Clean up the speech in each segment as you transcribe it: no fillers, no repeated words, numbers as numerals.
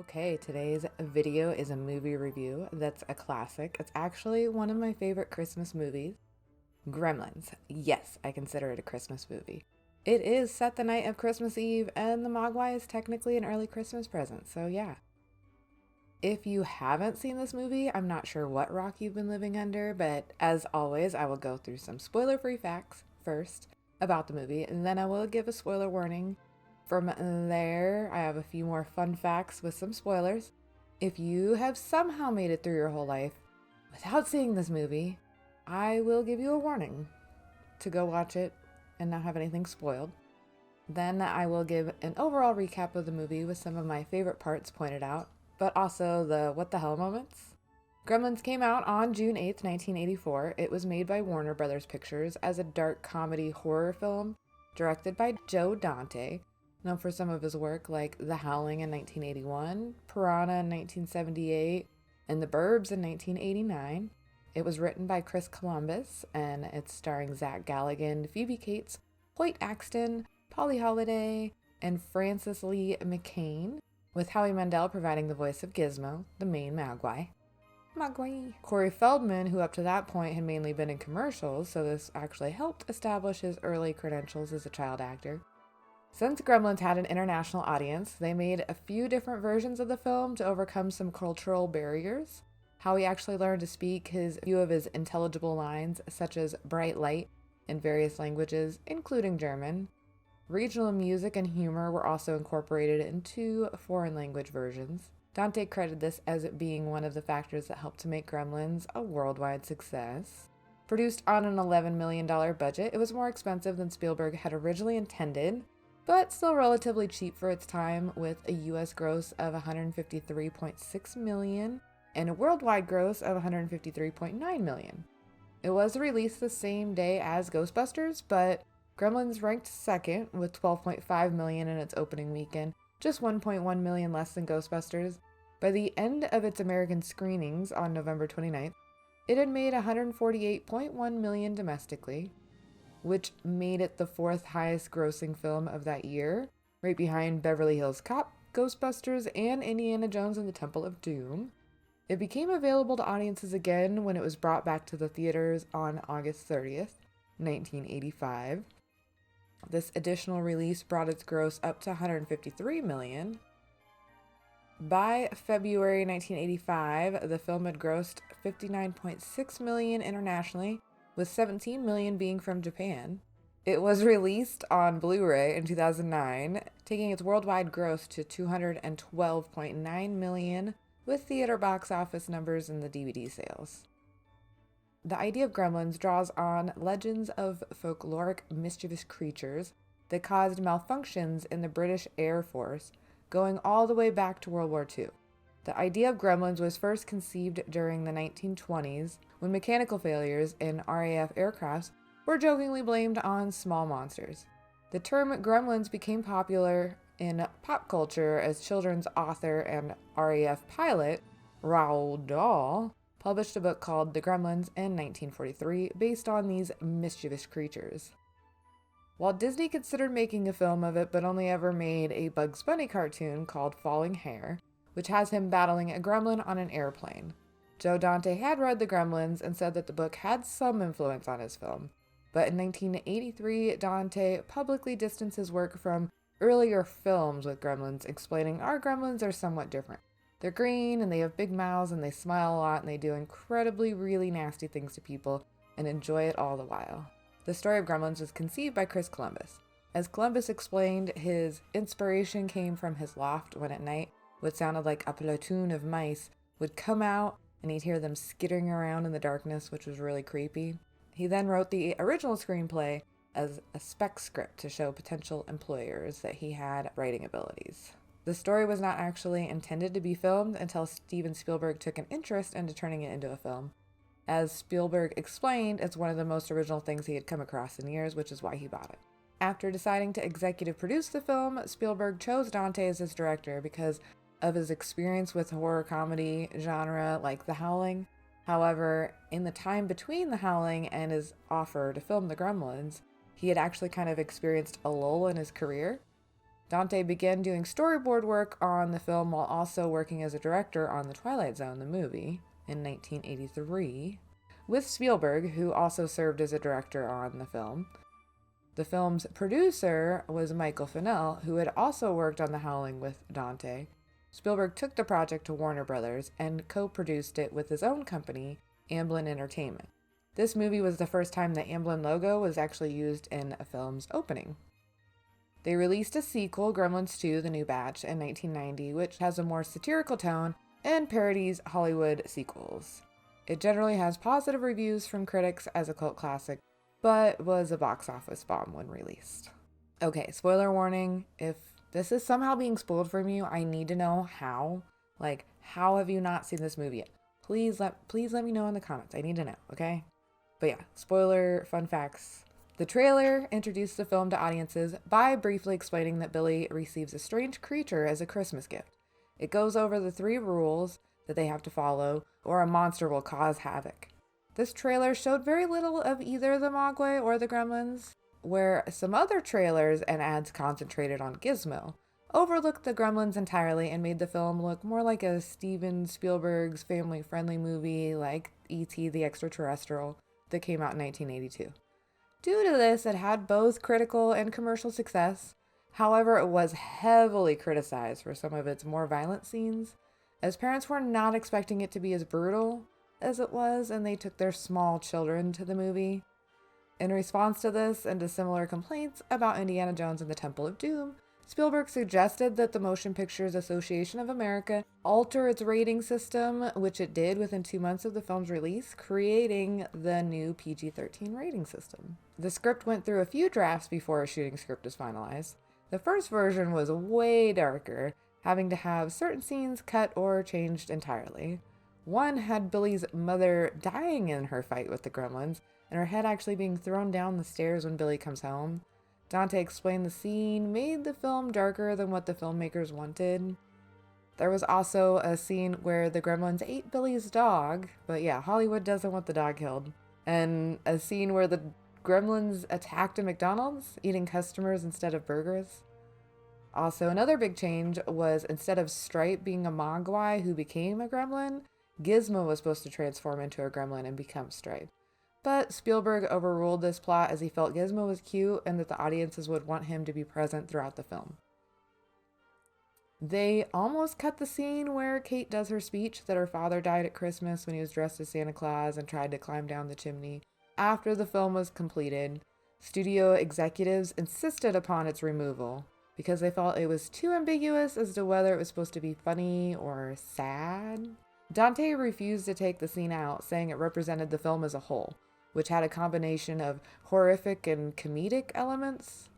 Okay, today's video is a movie review that's a classic. It's actually one of my favorite Christmas movies, Gremlins. Yes, I consider it a Christmas movie. It is set the night of Christmas Eve, and the Mogwai is technically an early Christmas present, so yeah. If you haven't seen this movie, I'm not sure what rock you've been living under, but as always, I will go through some spoiler free facts first about the movie, and then I will give a spoiler warning. From there, I have a few more fun facts with some spoilers. If you have somehow made it through your whole life without seeing this movie, I will give you a warning to go watch it and not have anything spoiled. Then I will give an overall recap of the movie with some of my favorite parts pointed out, but also the what the hell moments. Gremlins came out on June 8th, 1984. It was made by Warner Brothers Pictures as a dark comedy horror film directed by Joe Dante, known for some of his work like The Howling in 1981, Piranha in 1978, and The Burbs in 1989. It was written by Chris Columbus, and it's starring Zach Galligan, Phoebe Cates, Hoyt Axton, Polly Holliday, and Francis Lee McCain, with Howie Mandel providing the voice of Gizmo, the main Mogwai. Corey Feldman, who up to that point had mainly been in commercials, so this actually helped establish his early credentials as a child actor. Since Gremlins had an international audience, they made a few different versions of the film to overcome some cultural barriers. Howie actually learned to speak his few of his intelligible lines, such as bright light, in various languages, including German. Regional music and humor were also incorporated into foreign language versions. Dante credited this as being one of the factors that helped to make Gremlins a worldwide success. Produced on an $11 million budget, it was more expensive than Spielberg had originally intended, but still relatively cheap for its time, with a US gross of $153.6 million and a worldwide gross of $153.9 million. It was released the same day as Ghostbusters, but Gremlins ranked second with $12.5 million in its opening weekend, just $1.1 million less than Ghostbusters. By the end of its American screenings on November 29th, it had made $148.1 million domestically, which made it the fourth highest grossing film of that year, right behind Beverly Hills Cop, Ghostbusters, and Indiana Jones and the Temple of Doom. It became available to audiences again when it was brought back to the theaters on August 30th, 1985. This additional release brought its gross up to $153 million. By February 1985, the film had grossed $59.6 million internationally, with $17 million being from Japan. It was released on Blu-ray in 2009, taking its worldwide gross to $212.9 million, with theater box office numbers and the DVD sales. The idea of Gremlins draws on legends of folkloric mischievous creatures that caused malfunctions in the British Air Force, going all the way back to World War II. The idea of Gremlins was first conceived during the 1920s when mechanical failures in RAF aircrafts were jokingly blamed on small monsters. The term Gremlins became popular in pop culture as children's author and RAF pilot Roald Dahl published a book called The Gremlins in 1943 based on these mischievous creatures. Walt Disney considered making a film of it but only ever made a Bugs Bunny cartoon called Falling Hair, which has him battling a gremlin on an airplane. Joe Dante had read The Gremlins and said that the book had some influence on his film, but in 1983, Dante publicly distanced his work from earlier films with gremlins, explaining our gremlins are somewhat different. They're green and they have big mouths and they smile a lot and they do incredibly really nasty things to people and enjoy it all the while. The story of Gremlins was conceived by Chris Columbus. As Columbus explained, his inspiration came from his loft when at night what sounded like a platoon of mice would come out and he'd hear them skittering around in the darkness, which was really creepy. He then wrote the original screenplay as a spec script to show potential employers that he had writing abilities. The story was not actually intended to be filmed until Steven Spielberg took an interest into turning it into a film. As Spielberg explained, it's one of the most original things he had come across in years, which is why he bought it. After deciding to executive produce the film, Spielberg chose Dante as his director because of his experience with horror comedy genre like The Howling. However, in the time between The Howling and his offer to film The Gremlins, he had actually kind of experienced a lull in his career. Dante began doing storyboard work on the film while also working as a director on The Twilight Zone, the movie, in 1983, with Spielberg, who also served as a director on the film. The film's producer was Michael Fennell, who had also worked on The Howling with Dante. Spielberg took the project to Warner Brothers and co-produced it with his own company, Amblin Entertainment. This movie was the first time the Amblin logo was actually used in a film's opening. They released a sequel, Gremlins 2: The New Batch, in 1990, which has a more satirical tone and parodies Hollywood sequels. It generally has positive reviews from critics as a cult classic, but was a box office bomb when released. Okay, spoiler warning, if this is somehow being spoiled from you, I need to know how. Like, how have you not seen this movie yet? Please let me know in the comments. I need to know, okay? But yeah, spoiler, fun facts. The trailer introduced the film to audiences by briefly explaining that Billy receives a strange creature as a Christmas gift. It goes over the 3 rules that they have to follow, or a monster will cause havoc. This trailer showed very little of either the Mogwai or the Gremlins, where some other trailers and ads concentrated on Gizmo, overlooked the Gremlins entirely and made the film look more like a Steven Spielberg's family-friendly movie like E.T. the Extraterrestrial that came out in 1982. Due to this, it had both critical and commercial success. However, it was heavily criticized for some of its more violent scenes, as parents were not expecting it to be as brutal as it was, and they took their small children to the movie. In response to this and to similar complaints about Indiana Jones and the Temple of Doom, Spielberg suggested that the Motion Pictures Association of America alter its rating system, which it did within 2 months of the film's release, creating the new PG-13 rating system. The script went through a few drafts before a shooting script was finalized. The first version was way darker, having to have certain scenes cut or changed entirely. One had Billy's mother dying in her fight with the Gremlins, and her head actually being thrown down the stairs when Billy comes home. Dante explained the scene made the film darker than what the filmmakers wanted. There was also a scene where the Gremlins ate Billy's dog, but yeah, Hollywood doesn't want the dog killed. And a scene where the Gremlins attacked a McDonald's, eating customers instead of burgers. Also, another big change was instead of Stripe being a Mogwai who became a Gremlin, Gizmo was supposed to transform into a Gremlin and become Stripe. But Spielberg overruled this plot as he felt Gizmo was cute and that the audiences would want him to be present throughout the film. They almost cut the scene where Kate does her speech that her father died at Christmas when he was dressed as Santa Claus and tried to climb down the chimney. After the film was completed, studio executives insisted upon its removal because they felt it was too ambiguous as to whether it was supposed to be funny or sad. Dante refused to take the scene out, saying it represented the film as a whole, which had a combination of horrific and comedic elements.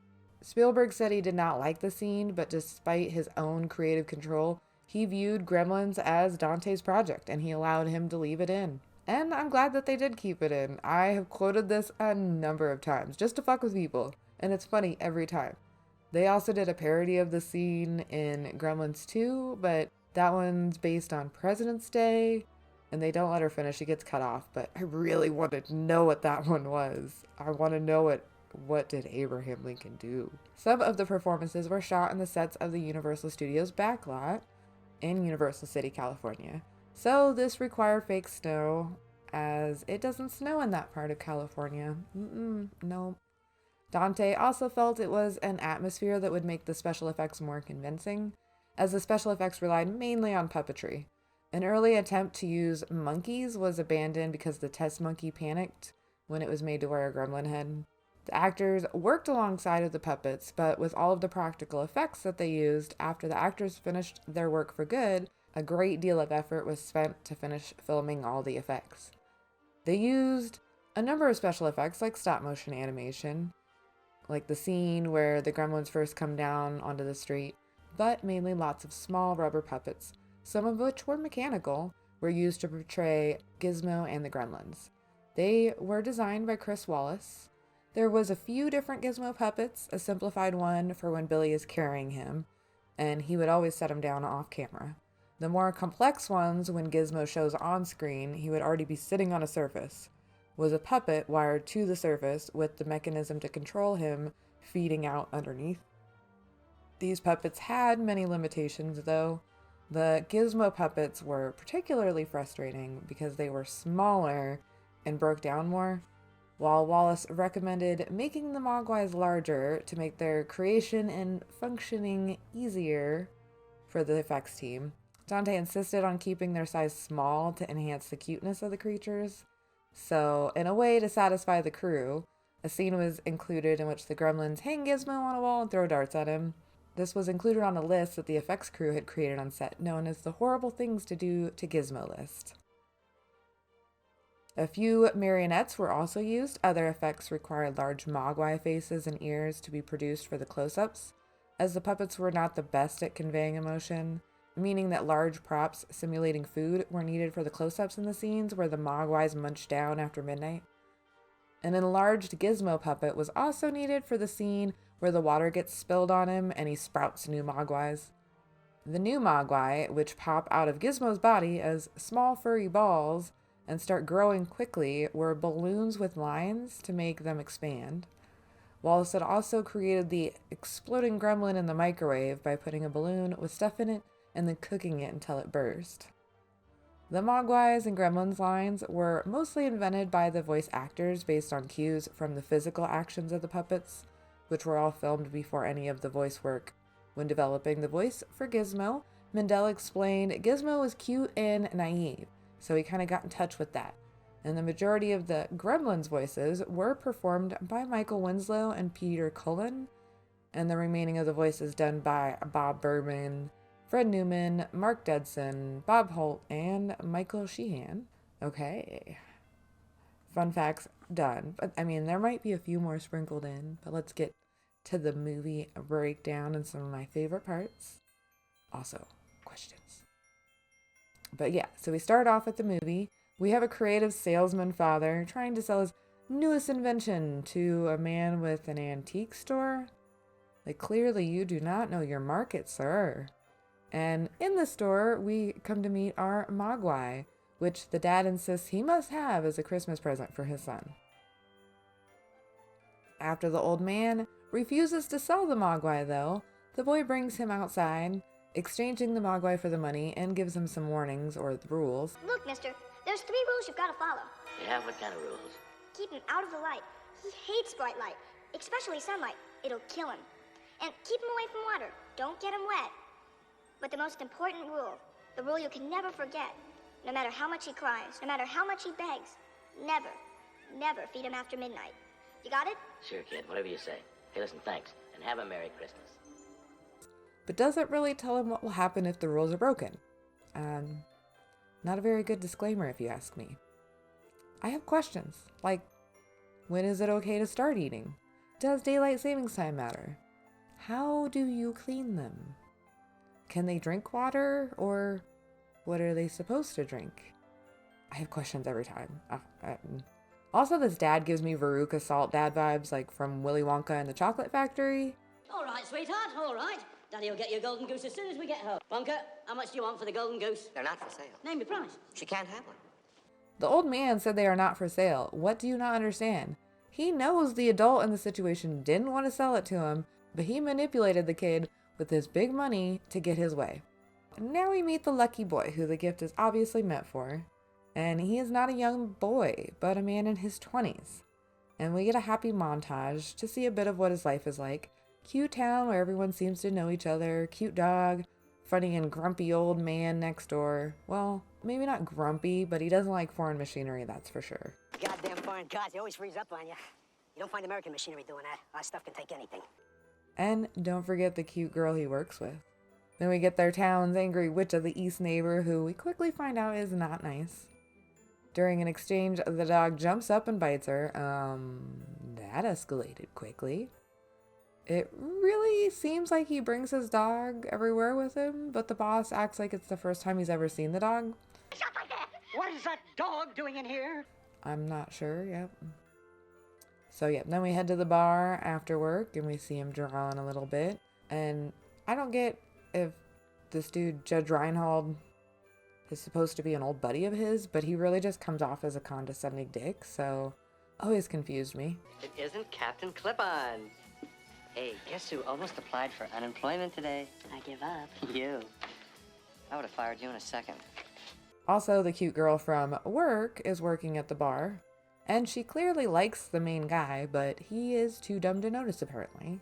Spielberg said he did not like the scene, but despite his own creative control, he viewed Gremlins as Dante's project, and he allowed him to leave it in. And I'm glad that they did keep it in. I have quoted this a number of times, just to fuck with people, and it's funny every time. They also did a parody of the scene in Gremlins 2, but that one's based on President's Day, and they don't let her finish. She gets cut off, but I really wanted to know what that one was. I want to know what did Abraham Lincoln do? Some of the performances were shot in the sets of the Universal Studios backlot in Universal City, California. So this required fake snow, as it doesn't snow in that part of California. No. Dante also felt it was an atmosphere that would make the special effects more convincing, as the special effects relied mainly on puppetry. An early attempt to use monkeys was abandoned because the test monkey panicked when it was made to wear a gremlin head. The actors worked alongside of the puppets, but with all of the practical effects that they used after the actors finished their work for good, a great deal of effort was spent to finish filming all the effects. They used a number of special effects like stop motion animation, like the scene where the gremlins first come down onto the street, but mainly lots of small rubber puppets, some of which were mechanical, were used to portray Gizmo and the Gremlins. They were designed by Chris Wallace. There was a few different Gizmo puppets, a simplified one for when Billy is carrying him, and he would always set him down off camera. The more complex ones, when Gizmo shows on screen, he would already be sitting on a surface, was a puppet wired to the surface with the mechanism to control him feeding out underneath. These puppets had many limitations, though. The Gizmo puppets were particularly frustrating because they were smaller and broke down more, while Wallace recommended making the Mogwais larger to make their creation and functioning easier for the effects team. Dante insisted on keeping their size small to enhance the cuteness of the creatures. So, in a way to satisfy the crew, a scene was included in which the Gremlins hang Gizmo on a wall and throw darts at him. This was included on a list that the effects crew had created on set, known as the Horrible Things to Do to Gizmo list. A few marionettes were also used. Other effects required large Mogwai faces and ears to be produced for the close-ups, as the puppets were not the best at conveying emotion, meaning that large props simulating food were needed for the close-ups in the scenes where the Mogwais munched down after midnight. An enlarged Gizmo puppet was also needed for the scene where the water gets spilled on him and he sprouts new Mogwais. The new Mogwai, which pop out of Gizmo's body as small furry balls and start growing quickly, were balloons with lines to make them expand. Wallace had also created the exploding gremlin in the microwave by putting a balloon with stuff in it and then cooking it until it burst. The Mogwais and Gremlins lines were mostly invented by the voice actors based on cues from the physical actions of the puppets, which were all filmed before any of the voice work. When developing the voice for Gizmo, Mandel explained Gizmo was cute and naive, so he kind of got in touch with that. And the majority of the Gremlins voices were performed by Michael Winslow and Peter Cullen, and the remaining of the voices done by Bob Berman, Fred Newman, Mark Dodson, Bob Holt, and Michael Sheehan. Okay. Fun facts done. But I mean, there might be a few more sprinkled in, but let's get to the movie breakdown and some of my favorite parts. Also, questions. But yeah, so we start off with the movie. We have a creative salesman father trying to sell his newest invention to a man with an antique store. Like, clearly you do not know your market, sir. And in the store, we come to meet our Mogwai, which the dad insists he must have as a Christmas present for his son. After the old man refuses to sell the Mogwai, though, the boy brings him outside, exchanging the Mogwai for the money, and gives him some warnings or the rules. Look, mister, there's 3 rules you've got to follow. Yeah, what kind of rules? Keep him out of the light. He hates bright light, especially sunlight. It'll kill him. And keep him away from water. Don't get him wet. But the most important rule, the rule you can never forget, no matter how much he cries, no matter how much he begs, never, never feed him after midnight. You got it? Sure, kid, whatever you say. Hey, listen, thanks, and have a Merry Christmas. But doesn't really tell him what will happen if the rules are broken. Not a very good disclaimer if you ask me. I have questions, like, when is it okay to start eating? Does daylight savings time matter? How do you clean them? Can they drink water, or what are they supposed to drink? I have questions every time. Also, this dad gives me Veruca Salt dad vibes, like from Willy Wonka and the Chocolate Factory. All right, sweetheart, all right. Daddy will get you a golden goose as soon as we get home. Wonka, how much do you want for the golden goose? They're not for sale. Name your price. She can't have one. The old man said they are not for sale. What do you not understand? He knows the adult in the situation didn't want to sell it to him, but he manipulated the kid with his big money to get his way. Now we meet the lucky boy who the gift is obviously meant for. And he is not a young boy, but a man in his 20s. And we get a happy montage to see a bit of what his life is like. Cute town where everyone seems to know each other. Cute dog. Funny and grumpy old man next door. Well, maybe not grumpy, but he doesn't like foreign machinery, that's for sure. Goddamn foreign cars, they always freeze up on you. You don't find American machinery doing that. Our stuff can take anything. And don't forget the cute girl he works with. Then we get their town's angry witch of the East neighbor, who we quickly find out is not nice. During an exchange, the dog jumps up and bites her. That escalated quickly. It really seems like he brings his dog everywhere with him, but the boss acts like it's the first time he's ever seen the dog. What is that dog doing in here? I'm not sure, yep. So yeah, then we head to the bar after work and we see him drawing a little bit. And I don't get if this dude, Judge Reinhold, is supposed to be an old buddy of his, but he really just comes off as a condescending dick, so always confused me. It isn't Captain Clip-On. Hey, guess who almost applied for unemployment today? I give up. You. I would have fired you in a second. Also, the cute girl from work is working at the bar, and she clearly likes the main guy, but he is too dumb to notice apparently.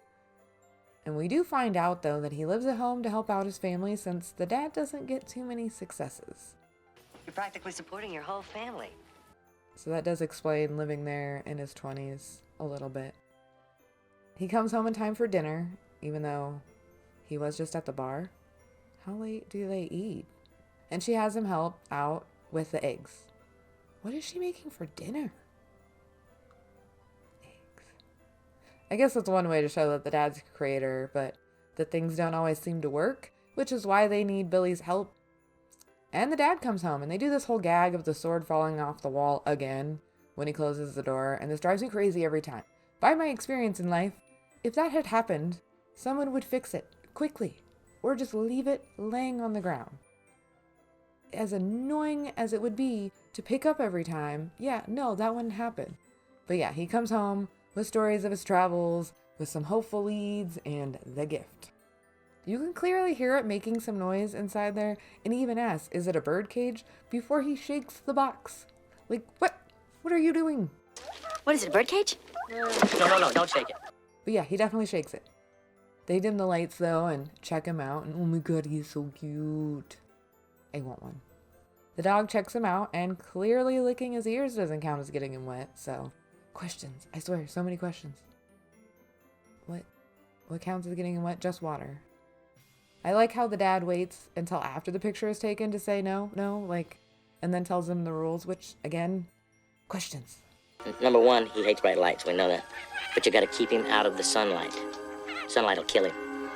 And we do find out, though, that he lives at home to help out his family since the dad doesn't get too many successes. You're practically supporting your whole family. So that does explain living there in his 20s a little bit. He comes home in time for dinner, even though he was just at the bar. How late do they eat? And she has him help out with the eggs. What is she making for dinner? I guess that's one way to show that the dad's a creator, but that things don't always seem to work, which is why they need Billy's help. And the dad comes home, and they do this whole gag of the sword falling off the wall again when he closes the door, and this drives me crazy every time. By my experience in life, if that had happened, someone would fix it quickly, or just leave it laying on the ground. As annoying as it would be to pick up every time, yeah, no, that wouldn't happen. But yeah, he comes home with stories of his travels, with some hopeful leads, and the gift. You can clearly hear it making some noise inside there, and he even asks, is it a bird cage? Before he shakes the box. Like, what? What are you doing? What is it, a bird cage? No, don't shake it. But yeah, he definitely shakes it. They dim the lights, though, and check him out, and oh my god, he's so cute. I want one. The dog checks him out, and clearly licking his ears doesn't count as getting him wet, so... Questions. I swear, so many questions. What counts as getting him wet? Just water. I like how the dad waits until after the picture is taken to say no, and then tells him the rules, which, again, questions. Number one, he hates bright lights. We know that. But you got to keep him out of the sunlight. Sunlight will kill him.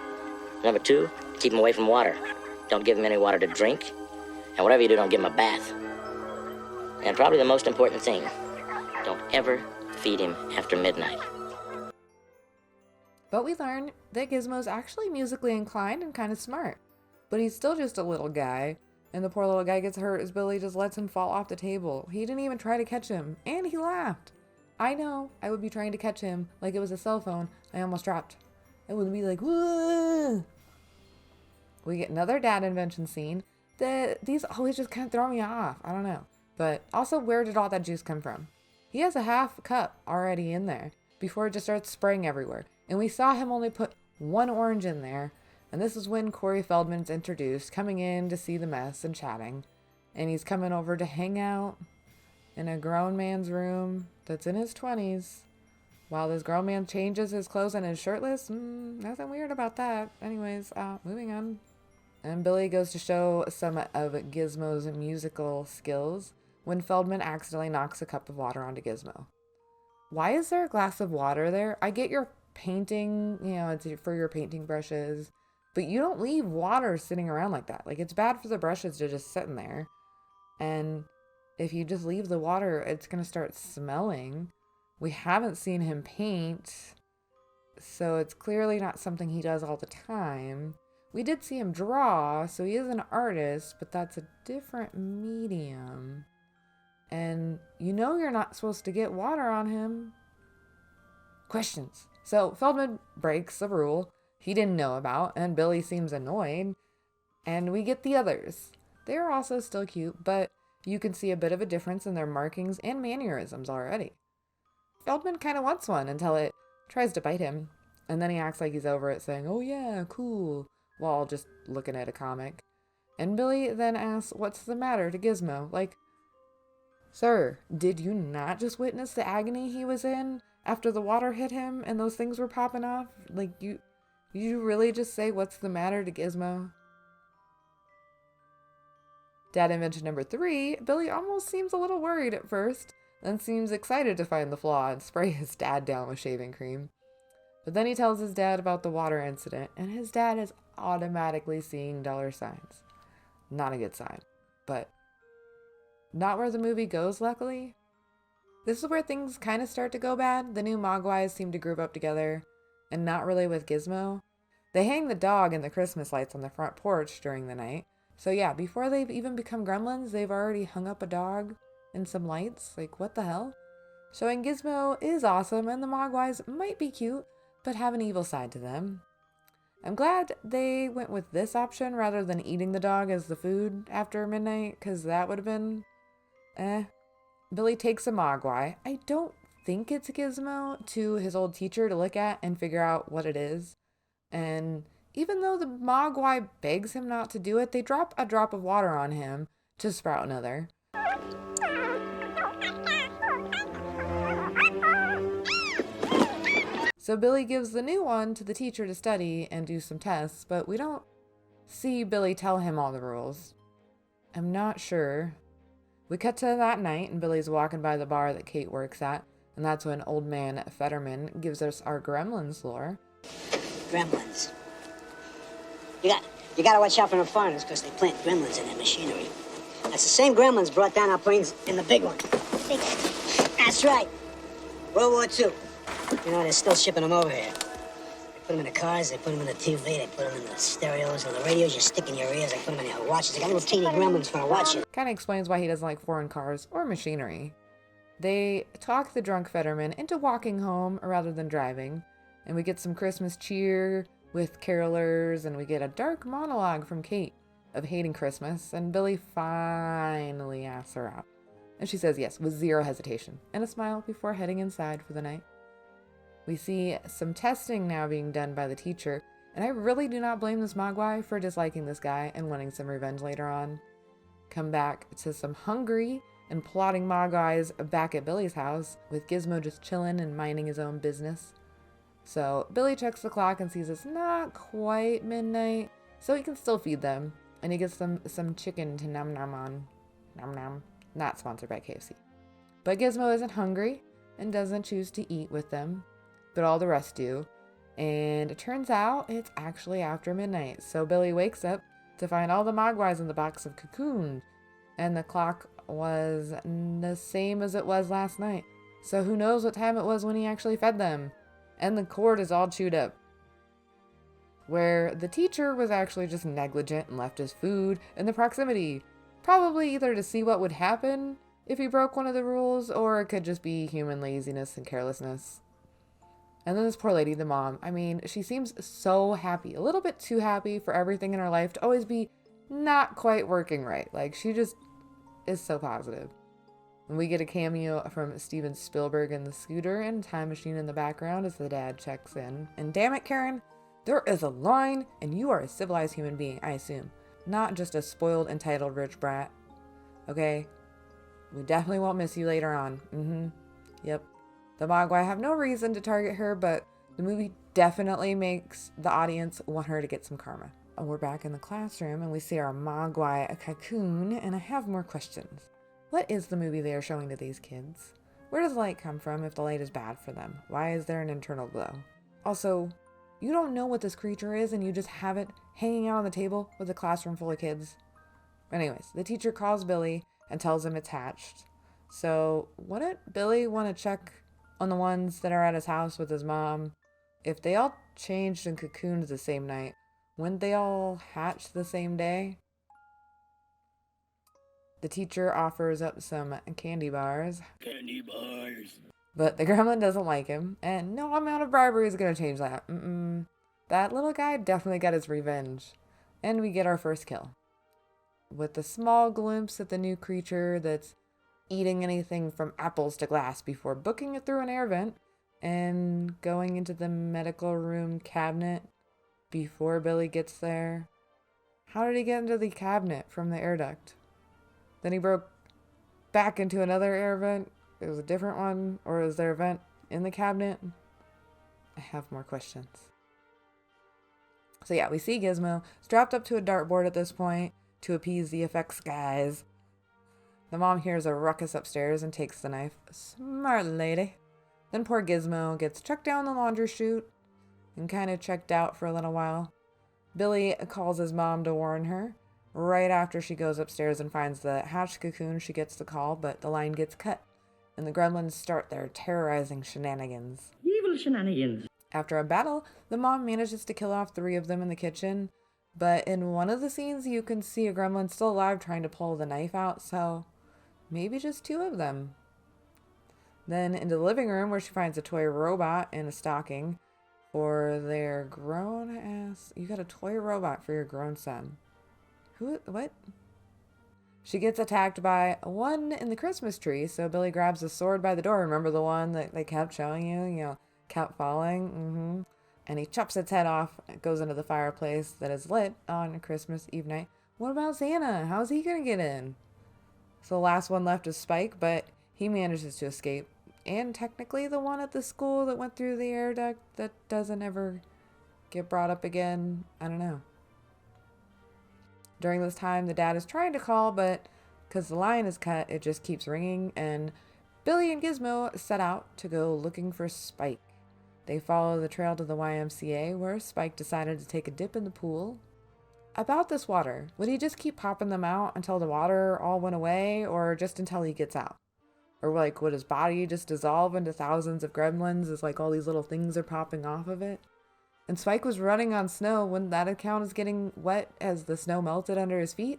Number two, keep him away from water. Don't give him any water to drink. And whatever you do, don't give him a bath. And probably the most important thing, don't ever feed him after midnight. But we learn that Gizmo's actually musically inclined and kind of smart. But he's still just a little guy, and the poor little guy gets hurt as Billy just lets him fall off the table. He didn't even try to catch him, and he laughed. I know, I would be trying to catch him like it was a cell phone I almost dropped. I would be like, whoa! We get another dad invention scene. These always just kind of throw me off. I don't know. But also, where did all that juice come from? He has a half cup already in there before it just starts spraying everywhere. And we saw him only put one orange in there. And this is when Corey Feldman's introduced, coming in to see the mess and chatting. And he's coming over to hang out in a grown man's room that's in his 20s. While this grown man changes his clothes and is shirtless. Nothing weird about that. Anyways, moving on. And Billy goes to show some of Gizmo's musical skills when Feldman accidentally knocks a cup of water onto Gizmo. Why is there a glass of water there? I get your painting, it's for your painting brushes, but you don't leave water sitting around like that. Like, it's bad for the brushes to just sit in there. And if you just leave the water, it's going to start smelling. We haven't seen him paint, so it's clearly not something he does all the time. We did see him draw, so he is an artist, but that's a different medium. And you're not supposed to get water on him. Questions. So Feldman breaks a rule he didn't know about, and Billy seems annoyed. And we get the others. They're also still cute, but you can see a bit of a difference in their markings and mannerisms already. Feldman kind of wants one until it tries to bite him, and then he acts like he's over it, saying, "Oh yeah, cool," while just looking at a comic. And Billy then asks, "What's the matter?" to Gizmo. Like, sir, did you not just witness the agony he was in after the water hit him and those things were popping off? Like, you really just say, "What's the matter?" to Gizmo? Dad invention number 3, Billy almost seems a little worried at first, then seems excited to find the flaw and spray his dad down with shaving cream. But then he tells his dad about the water incident, and his dad is automatically seeing dollar signs. Not a good sign, but not where the movie goes, luckily. This is where things kind of start to go bad. The new Mogwais seem to group up together, and not really with Gizmo. They hang the dog and the Christmas lights on the front porch during the night. So yeah, before they've even become gremlins, they've already hung up a dog and some lights. Like, what the hell? Showing Gizmo is awesome, and the Mogwais might be cute, but have an evil side to them. I'm glad they went with this option rather than eating the dog as the food after midnight, because that would have been Billy takes a Mogwai. I don't think it's a Gizmo to his old teacher to look at and figure out what it is. And even though the Mogwai begs him not to do it, they drop a drop of water on him to sprout another. So Billy gives the new one to the teacher to study and do some tests, but we don't see Billy tell him all the rules. I'm not sure. We cut to that night, and Billy's walking by the bar that Kate works at, and that's when old man Fetterman gives us our Gremlins lore. Gremlins. You gotta watch out for the foreigners, because they plant gremlins in their machinery. That's the same gremlins brought down our planes in the big one. Big one. That's right. World War II. You know, they're still shipping them over here. They put them in the cars, they put them in the TV, they put them in the stereos and the radios you stick in your ears, they put them in your watches. They got little teeny gremlins for a watch. Kind of explains why he doesn't like foreign cars or machinery. They talk the drunk Fetterman into walking home rather than driving, and we get some Christmas cheer with carolers, and we get a dark monologue from Kate of hating Christmas, and Billy finally asks her out. And she says yes with zero hesitation and a smile before heading inside for the night. We see some testing now being done by the teacher, and I really do not blame this Mogwai for disliking this guy and wanting some revenge later on. Come back to some hungry and plotting Mogwais back at Billy's house, with Gizmo just chilling and minding his own business. So Billy checks the clock and sees it's not quite midnight, so he can still feed them, and he gets them some chicken to nom nom on. Nom nom. Not sponsored by KFC. But Gizmo isn't hungry and doesn't choose to eat with them, but all the rest do. And it turns out it's actually after midnight. So Billy wakes up to find all the Mogwais in the box of cocoon. And the clock was the same as it was last night. So who knows what time it was when he actually fed them. And the cord is all chewed up. Where the teacher was actually just negligent and left his food in the proximity. Probably either to see what would happen if he broke one of the rules, or it could just be human laziness and carelessness. And then this poor lady, the mom, I mean, she seems so happy, a little bit too happy for everything in her life to always be not quite working right. Like, she just is so positive. And we get a cameo from Steven Spielberg in the scooter and Time Machine in the background as the dad checks in. And damn it, Karen, there is a line, and you are a civilized human being, I assume. Not just a spoiled, entitled rich brat. Okay? We definitely won't miss you later on. Yep. The Mogwai have no reason to target her, but the movie definitely makes the audience want her to get some karma. And we're back in the classroom, and we see our Mogwai a cocoon, and I have more questions. What is the movie they are showing to these kids? Where does light come from if the light is bad for them? Why is there an internal glow? Also, you don't know what this creature is, and you just have it hanging out on the table with a classroom full of kids. Anyways, the teacher calls Billy and tells him it's hatched. So wouldn't Billy want to check on the ones that are at his house with his mom? If they all changed and cocooned the same night, wouldn't they all hatch the same day? The teacher offers up some candy bars. Candy bars. But the gremlin doesn't like him, and no amount of bribery is going to change that. That little guy definitely got his revenge. And we get our first kill. With a small glimpse at the new creature that's eating anything from apples to glass before booking it through an air vent and going into the medical room cabinet before Billy gets there. How did he get into the cabinet from the air duct? Then he broke back into another air vent. It was a different one, or is there a vent in the cabinet? I have more questions. So yeah, we see Gizmo strapped up to a dartboard at this point to appease the effects guys. The mom hears a ruckus upstairs and takes the knife. Smart lady. Then poor Gizmo gets chucked down the laundry chute and kind of checked out for a little while. Billy calls his mom to warn her. Right after she goes upstairs and finds the hatched cocoon, she gets the call, but the line gets cut, and the gremlins start their terrorizing shenanigans. Evil shenanigans. After a battle, the mom manages to kill off 3 of them in the kitchen, but in one of the scenes you can see a gremlin still alive trying to pull the knife out, so maybe just 2 of them. Then into the living room where she finds a toy robot in a stocking, for their grown ass. You got a toy robot for your grown son. Who? What? She gets attacked by one in the Christmas tree, so Billy grabs the sword by the door. Remember the one that they kept showing you? You know, kept falling? Mm-hmm. And he chops its head off. It goes into the fireplace that is lit on Christmas Eve night. What about Santa? How's he gonna get in? So the last one left is Spike, but he manages to escape. And technically the one at the school that went through the air duct that doesn't ever get brought up again. I don't know. During this time, the dad is trying to call, but because the line is cut, it just keeps ringing, and Billy and Gizmo set out to go looking for Spike. They follow the trail to the YMCA, where Spike decided to take a dip in the pool. About this water, would he just keep popping them out until the water all went away, or just until he gets out? Or like, would his body just dissolve into thousands of gremlins as like all these little things are popping off of it? And Spike was running on snow. Wouldn't that account as getting wet as the snow melted under his feet?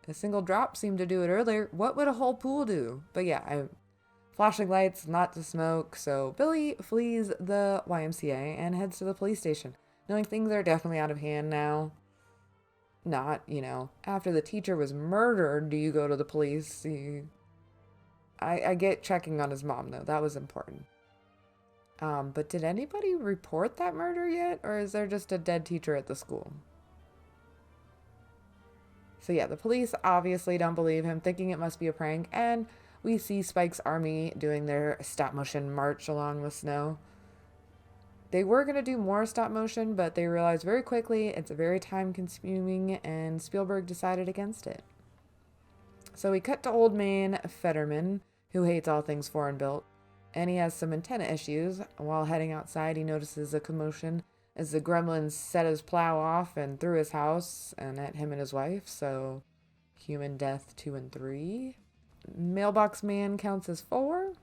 A single drop seemed to do it earlier. What would a whole pool do? But yeah, flashing lights, not to smoke. So Billy flees the YMCA and heads to the police station, knowing things are definitely out of hand now. Not, after the teacher was murdered, do you go to the police? I get checking on his mom, though. That was important. But did anybody report that murder yet? Or is there just a dead teacher at the school? So yeah, the police obviously don't believe him, thinking it must be a prank. And we see Spike's army doing their stop motion march along the snow. They were going to do more stop motion, but they realized very quickly it's very time consuming, and Spielberg decided against it. So we cut to Old Man Fetterman, who hates all things foreign built. And he has some antenna issues. While heading outside, he notices a commotion as the gremlins set his plow off and through his house and at him and his wife. So, human death 2 and 3. Mailbox Man counts as 4.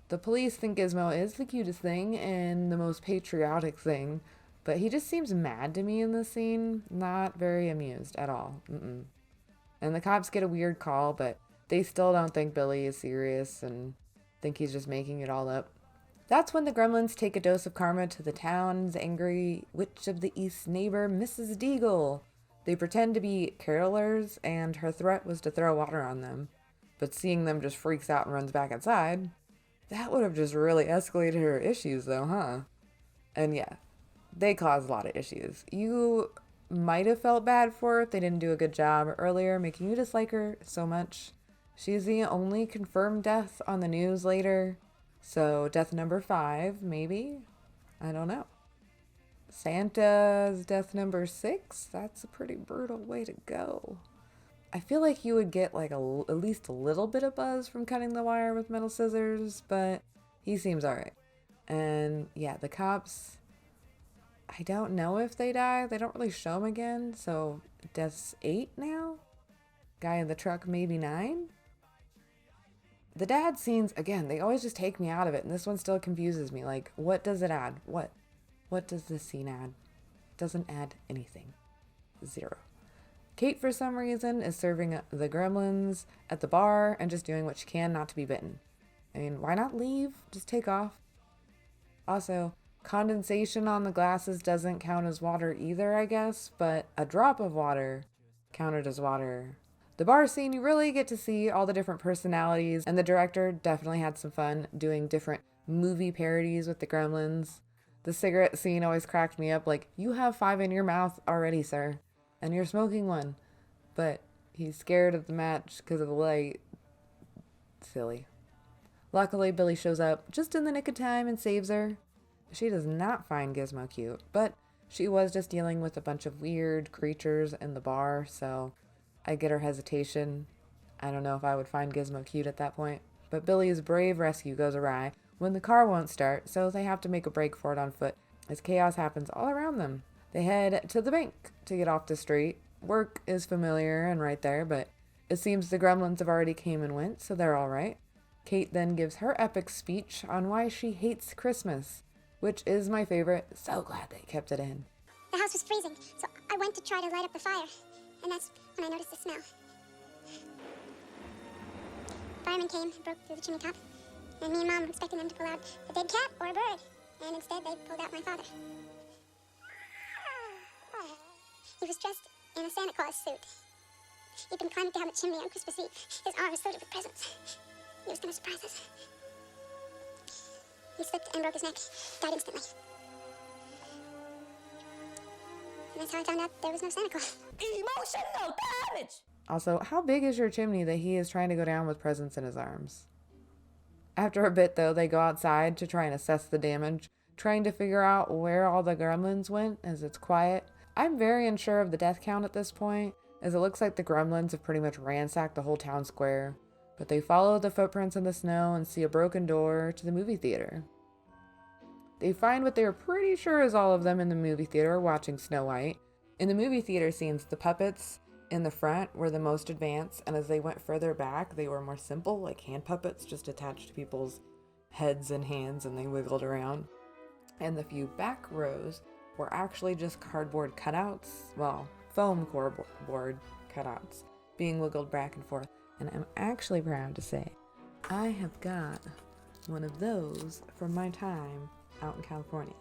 The police think Gizmo is the cutest thing and the most patriotic thing, but he just seems mad to me in this scene. Not very amused at all. And the cops get a weird call, but they still don't think Billy is serious and think he's just making it all up. That's when the gremlins take a dose of karma to the town's angry witch of the East neighbor, Mrs. Deagle. They pretend to be carolers, and her threat was to throw water on them. But seeing them just freaks out and runs back inside. That would have just really escalated her issues though, huh? And yeah, they caused a lot of issues. You might have felt bad for her if they didn't do a good job earlier, making you dislike her so much. She's the only confirmed death on the news later. So death number 5, maybe? I don't know. Santa's death number 6? That's a pretty brutal way to go. I feel like you would get like at least a little bit of buzz from cutting the wire with metal scissors, but he seems alright. And yeah, the cops, I don't know if they die. They don't really show them again. So death's 8 now? Guy in the truck, maybe 9? The dad scenes, again, they always just take me out of it, and this one still confuses me. Like, what does it add? What does this scene add? Doesn't add anything. 0. Kate, for some reason, is serving the gremlins at the bar and just doing what she can not to be bitten. I mean, why not leave? Just take off. Also, condensation on the glasses doesn't count as water either, I guess, but a drop of water counted as water. The bar scene, you really get to see all the different personalities, and the director definitely had some fun doing different movie parodies with the gremlins. The cigarette scene always cracked me up, like, you have 5 in your mouth already, sir, and you're smoking one, but he's scared of the match because of the light. Silly. Luckily, Billy shows up just in the nick of time and saves her. She does not find Gizmo cute, but she was just dealing with a bunch of weird creatures in the bar, so I get her hesitation. I don't know if I would find Gizmo cute at that point. But Billy's brave rescue goes awry when the car won't start, so they have to make a break for it on foot as chaos happens all around them. They head to the bank to get off the street. Work is familiar and right there, but it seems the gremlins have already came and went, so they're all right. Kate then gives her epic speech on why she hates Christmas, which is my favorite. So glad they kept it in. The house was freezing, so I went to try to light up the fire. And that's when I noticed the smell. Firemen came and broke through the chimney top. And me and Mom were expecting them to pull out a dead cat or a bird. and instead they pulled out my father. He was dressed in a Santa Claus suit. He'd been climbing down the chimney on Christmas Eve, his arms loaded with presents. He was gonna surprise us. He slipped and broke his neck, died instantly. And that's how I found out there was no Santa Claus. Emotional damage! Also, how big is your chimney that he is trying to go down with presents in his arms? After a bit, though, they go outside to try and assess the damage, trying to figure out where all the gremlins went as it's quiet. I'm very unsure of the death count at this point, as it looks like the gremlins have pretty much ransacked the whole town square. But they follow the footprints in the snow and see a broken door to the movie theater. They find what they were pretty sure is all of them in the movie theater watching Snow White. In the movie theater scenes, the puppets in the front were the most advanced, and as they went further back, they were more simple, like hand puppets just attached to people's heads and hands, and they wiggled around. And the few back rows were actually just cardboard cutouts, well, foam cardboard cutouts, being wiggled back and forth. And I'm actually proud to say I have got one of those from my time out in California.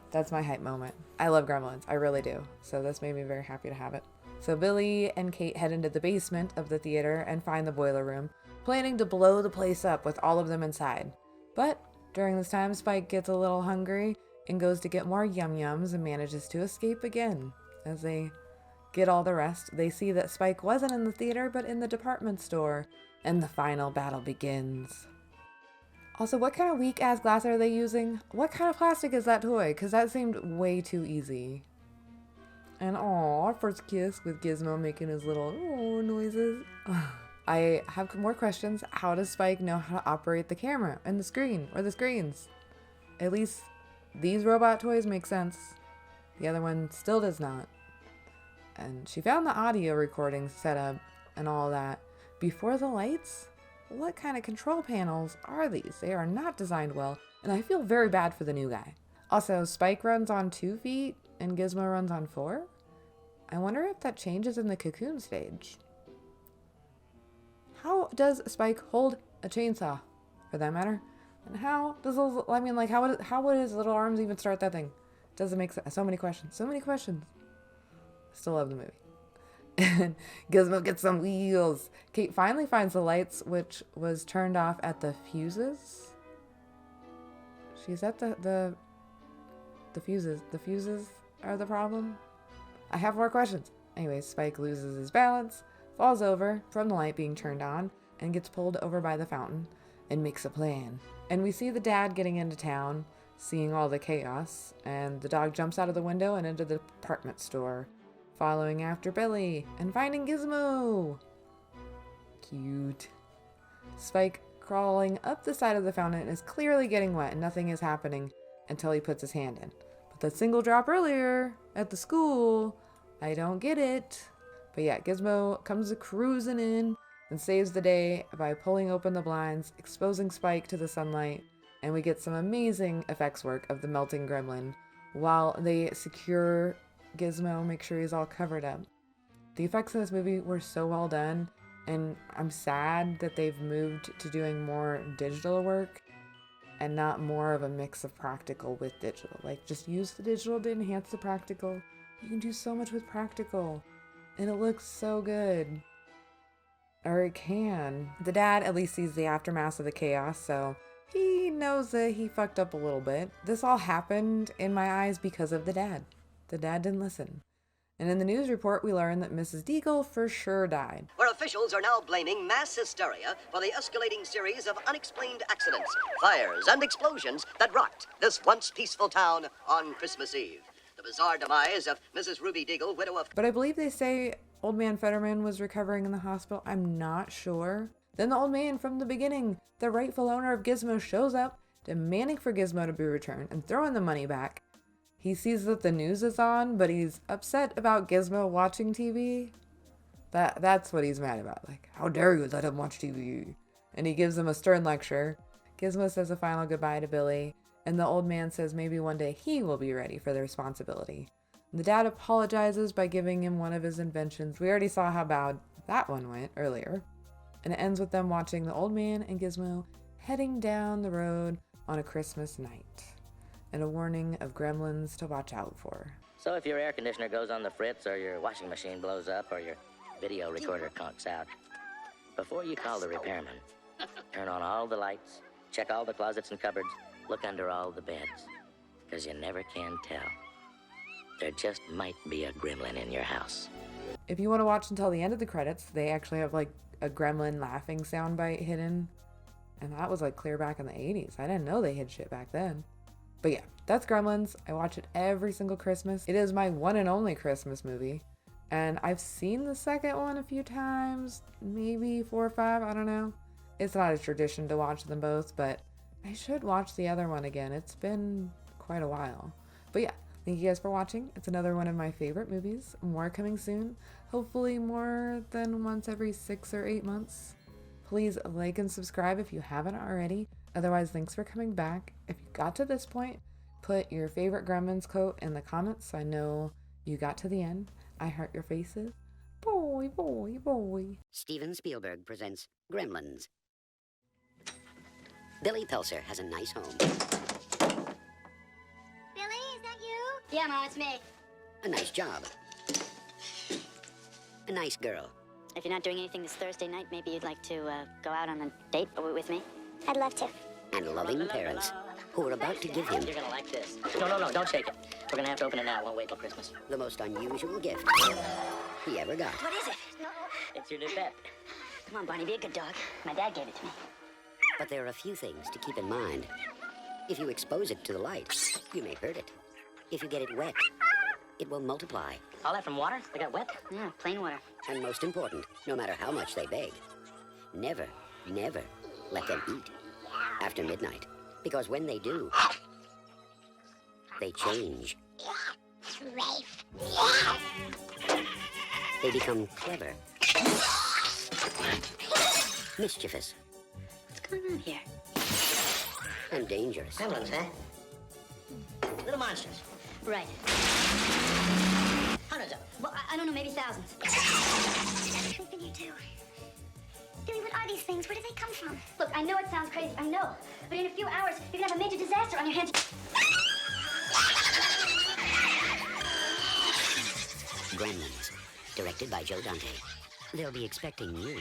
That's my hype moment. I love Gremlins, I really do. So this made me very happy to have it. So Billy and Kate head into the basement of the theater and find the boiler room, planning to blow the place up with all of them inside. But during this time, Spike gets a little hungry and goes to get more yum-yums and manages to escape again. As they get all the rest, they see that Spike wasn't in the theater but in the department store, and the final battle begins. Also, what kind of weak-ass glass are they using? What kind of plastic is that toy? Because that seemed way too easy. And aw, our first kiss with Gizmo making his little noises. I have more questions. How does Spike know how to operate the camera and the screen or the screens? At least these robot toys make sense. The other one still does not. And she found the audio recording setup and all that. Before the lights? What kind of control panels are these? They are not designed well, and I feel very bad for the new guy. Also, Spike runs on 2 feet and Gizmo runs on 4? I wonder if that changes in the cocoon stage. How does Spike hold a chainsaw, for that matter? And how does those, I mean, like, how would his little arms even start that thing? Doesn't make sense. So many questions. So many questions. Still love the movie. And Gizmo gets some wheels. Kate finally finds the lights, which was turned off at the fuses. She's at the fuses. The fuses are the problem. I have more questions. Anyways, Spike loses his balance, falls over from the light being turned on, and gets pulled over by the fountain and makes a plan. And we see the dad getting into town, seeing all the chaos, and the dog jumps out of the window and into the department store, following after Billy and finding Gizmo. Cute. Spike, crawling up the side of the fountain, is clearly getting wet and nothing is happening until he puts his hand in. But that single drop earlier at the school, I don't get it. But yeah, Gizmo comes cruising in and saves the day by pulling open the blinds, exposing Spike to the sunlight, and we get some amazing effects work of the melting gremlin while they secure Gizmo, make sure he's all covered up. The effects in this movie were so well done, and I'm sad that they've moved to doing more digital work and not more of a mix of practical with digital. Like, just use the digital to enhance the practical. You can do so much with practical, and it looks so good. Or it can. The dad at least sees the aftermath of the chaos, so he knows that he fucked up a little bit. This all happened in my eyes because of the dad. The dad didn't listen. And in the news report, we learn that Mrs. Deagle for sure died. Where officials are now blaming mass hysteria for the escalating series of unexplained accidents, fires, and explosions that rocked this once peaceful town on Christmas Eve. The bizarre demise of Mrs. Ruby Deagle, widow of... But I believe they say Old Man Fetterman was recovering in the hospital. I'm not sure. Then the old man from the beginning, the rightful owner of Gizmo, shows up, demanding for Gizmo to be returned and throwing the money back. He sees that the news is on, but he's upset about Gizmo watching TV. That's what he's mad about. Like, how dare you let him watch TV? And he gives him a stern lecture. Gizmo says a final goodbye to Billy, and the old man says maybe one day he will be ready for the responsibility. And the dad apologizes by giving him one of his inventions. We already saw how bad that one went earlier. and it ends with them watching the old man and Gizmo heading down the road on a Christmas night, and a warning of gremlins to watch out for. So if your air conditioner goes on the fritz, or your washing machine blows up, or your video recorder conks out, before you call the repairman, turn on all the lights, check all the closets and cupboards, look under all the beds, because you never can tell. There just might be a gremlin in your house. If you want to watch until the end of the credits, they actually have like a gremlin laughing soundbite hidden. And that was like clear back in the 80s. I didn't know they hid shit back then. But yeah, that's Gremlins. I watch it every single Christmas. It is my one and only Christmas movie. And I've seen the second one a few times, maybe 4 or 5, I don't know. It's not a tradition to watch them both, but I should watch the other one again. It's been quite a while. But yeah, thank you guys for watching. It's another one of my favorite movies. More coming soon. Hopefully more than once every 6 or 8 months. Please like and subscribe if you haven't already. Otherwise, thanks for coming back. If you got to this point, put your favorite Gremlins quote in the comments so I know you got to the end. I heart your faces. Boy, boy, boy. Steven Spielberg presents Gremlins. Billy Pelser has a nice home. Billy, is that you? Yeah, Mom, it's me. A nice job. A nice girl. If you're not doing anything this Thursday night, maybe you'd like to go out on a date with me? I'd love to. And loving parents who are about to give him You're gonna like this. No, don't shake it. We're gonna have to open it now. Won't wait till Christmas. the most unusual gift he ever got. What is it? It's your new pet. Come on, Barney, be a good dog. My dad gave it to me. But there are a few things to keep in mind. If you expose it to the light, you may hurt it. If you get it wet, it will multiply. All that from water? They got wet? Yeah, plain water. And most important, no matter how much they beg, never, never let them eat after midnight. Because when they do, they change. They become clever, mischievous, What's going on here? and dangerous. Gremlins, huh? Little monsters. Right. Hundreds of them. Well, I don't know, maybe thousands. We've been here too. Billy, what are these things? Where did they come from? Look, I know it sounds crazy, I know. But in a few hours, you're gonna have a major disaster on your hands. Gremlins, directed by Joe Dante. They'll be expecting you